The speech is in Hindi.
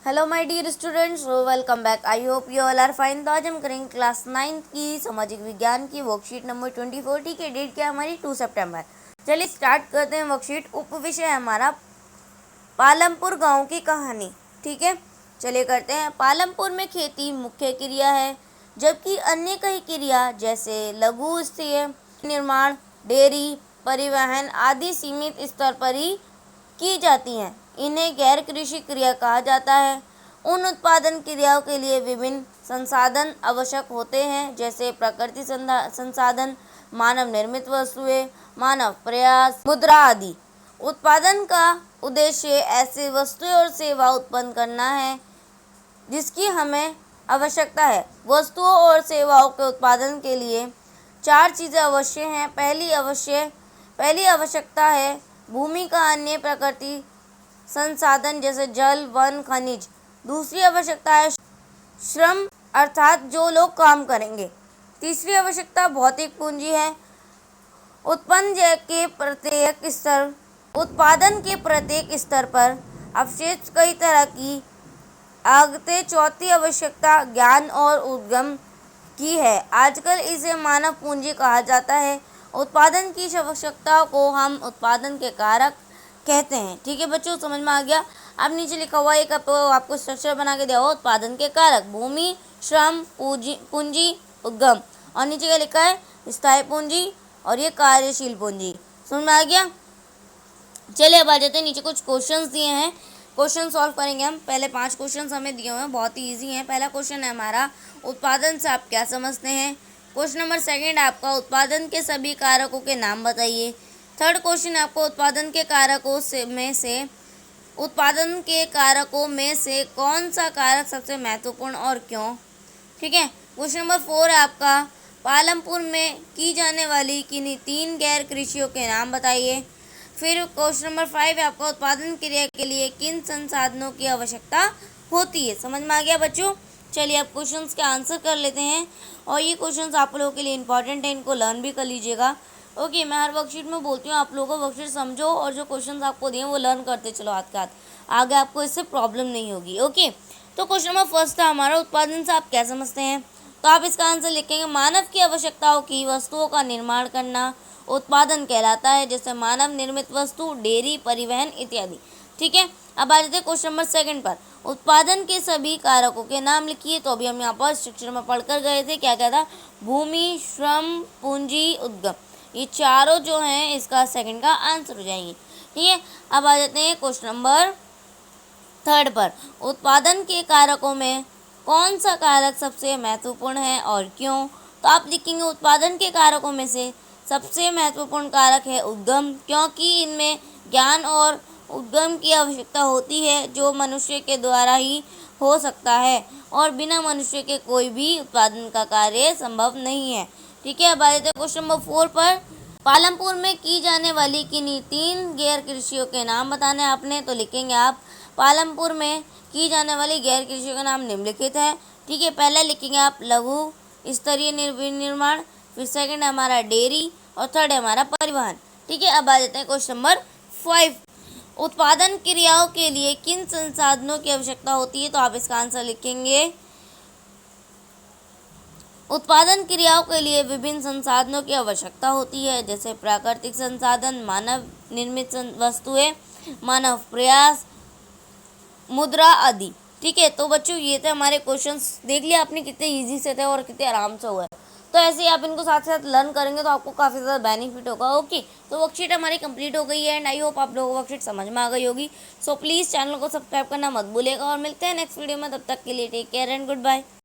Hello my dear students, welcome back. I hope you all are fine. तो आज हम करेंगे क्लास 9 की सामाजिक विज्ञान की वर्कशीट नंबर 24। ठीक है, डेट क्या है हमारी 2 सितंबर। चलिए स्टार्ट करते हैं वर्कशीट। उप विषय है हमारा पालमपुर गांव की कहानी। ठीक है, चलिए करते हैं। पालमपुर में खेती मुख्य क्रिया है, जबकि अन्य कई क्रिया जैसे लघु स्तरीय निर्माण, डेयरी, परिवहन आदि सीमित स्तर पर ही की जाती हैं। इन्हें गैर कृषि क्रिया कहा जाता है। उन उत्पादन क्रियाओं के लिए विभिन्न संसाधन आवश्यक होते हैं, जैसे प्रकृति संसाधन, मानव निर्मित वस्तुएं, मानव प्रयास, मुद्रा आदि। उत्पादन का उद्देश्य ऐसे वस्तुएं और सेवा उत्पन्न करना है जिसकी हमें आवश्यकता है। वस्तुओं और सेवाओं के उत्पादन के लिए 4 चीज़ें अवश्य हैं। पहली आवश्यकता है भूमि का अन्य प्रकृति संसाधन जैसे जल, वन, खनिज। दूसरी आवश्यकता है श्रम अर्थात जो लोग काम करेंगे। तीसरी आवश्यकता भौतिक पूंजी है। उत्पादन के प्रत्येक स्तर पर अवशेष कई तरह की आगते। चौथी आवश्यकता ज्ञान और उद्यम की है। आजकल इसे मानव पूंजी कहा जाता है। उत्पादन की आवश्यकताओं को हम उत्पादन के कारक कहते हैं। ठीक है बच्चों, समझ में आ गया। अब नीचे लिखा हुआ एक आपको स्ट्रक्चर बना के दिया हुआ उत्पादन के कारक: भूमि, श्रम, पूंजी, उद्यम। और नीचे क्या लिखा है? स्थायी पूंजी और ये कार्यशील पूंजी। समझ में आ गया। चलिए अब आ जाते हैं। नीचे कुछ क्वेश्चंस दिए हैं, क्वेश्चन सॉल्व करेंगे हम। पहले 5 क्वेश्चन हमें दिए हुए हैं, बहुत ही ईजी हैं। पहला क्वेश्चन है हमारा, उत्पादन से आप क्या समझते हैं। क्वेश्चन नंबर 2 आपका, उत्पादन के सभी कारकों के नाम बताइए। थर्ड क्वेश्चन आपको, उत्पादन के कारकों में से कौन सा कारक सबसे महत्वपूर्ण और क्यों। ठीक है। क्वेश्चन नंबर 4 है आपका, पालमपुर में की जाने वाली किन्हीं 3 गैर कृषियों के नाम बताइए। फिर क्वेश्चन नंबर 5 है आपका, उत्पादन क्रिया के लिए किन संसाधनों की आवश्यकता होती है। समझ में आ गया बच्चों। चलिए अब क्वेश्चंस के आंसर कर लेते हैं। और ये क्वेश्चंस आप लोगों के लिए इंपॉर्टेंट है, इनको लर्न भी कर लीजिएगा। ओके, मैं हर वर्कशीट में बोलती हूँ आप लोगों को वर्कशीट समझो और जो क्वेश्चंस आपको दिए वो लर्न करते चलो हाथ के हाथ। आगे आपको इससे प्रॉब्लम नहीं होगी। ओके, तो क्वेश्चन नंबर 1 था हमारा, उत्पादन से आप क्या समझते हैं। तो आप इसका आंसर लिखेंगे, मानव की आवश्यकताओं की वस्तुओं का निर्माण करना उत्पादन कहलाता है, जैसे मानव निर्मित वस्तु, डेयरी, परिवहन इत्यादि। ठीक है। अब आ जाते हैं क्वेश्चन नंबर 2 पर, उत्पादन के सभी कारकों के नाम लिखिए। तो अभी हम यहाँ पर स्ट्रक्चर में पढ़कर गए थे, क्या क्या था? भूमि, श्रम, पूंजी, उद्यम। ये चारों जो हैं इसका 2 का आंसर हो जाएंगे। ठीक है। अब आ जाते हैं क्वेश्चन नंबर 3 पर, उत्पादन के कारकों में कौन सा कारक सबसे महत्वपूर्ण है और क्यों। तो आप लिखेंगे, उत्पादन के कारकों में से सबसे महत्वपूर्ण कारक है उद्यम, क्योंकि इनमें ज्ञान और उद्यम की आवश्यकता होती है, जो मनुष्य के द्वारा ही हो सकता है और बिना मनुष्य के कोई भी उत्पादन का कार्य संभव नहीं है। ठीक है। अब आ जाते हैं क्वेश्चन नंबर 4 पर, पालमपुर में की जाने वाली किन्हीं 3 गैर कृषियों के नाम बताने आपने। तो लिखेंगे आप, पालमपुर में की जाने वाली गैर कृषियों का नाम निम्नलिखित है। ठीक है। पहले लिखेंगे आप लघु स्तरीय निर्माण, फिर 2 हमारा डेयरी और 3 हमारा परिवहन। ठीक है। अब आ जाते हैं क्वेश्चन नंबर 5, उत्पादन क्रियाओं के लिए किन संसाधनों की आवश्यकता होती है। तो आप इसका आंसर लिखेंगे, उत्पादन क्रियाओं के लिए विभिन्न संसाधनों की आवश्यकता होती है, जैसे प्राकृतिक संसाधन, मानव निर्मित वस्तुएं, मानव प्रयास, मुद्रा आदि। ठीक है। तो बच्चों ये थे हमारे क्वेश्चंस, देख लिया आपने कितने इजी से थे और कितने आराम से हुए। तो ऐसे ही आप इनको साथ साथ लर्न करेंगे तो आपको काफ़ी ज़्यादा बेनिफिट होगा। ओके, तो वर्कशीट हमारी कंप्लीट हो गई है एंड आई होप आप लोगों को वर्कशीट समझ में आ गई होगी। सो प्लीज़ चैनल को सब्सक्राइब करना मत भूलिएगा और मिलते हैं नेक्स्ट वीडियो में। तब तक के लिए take care and good bye.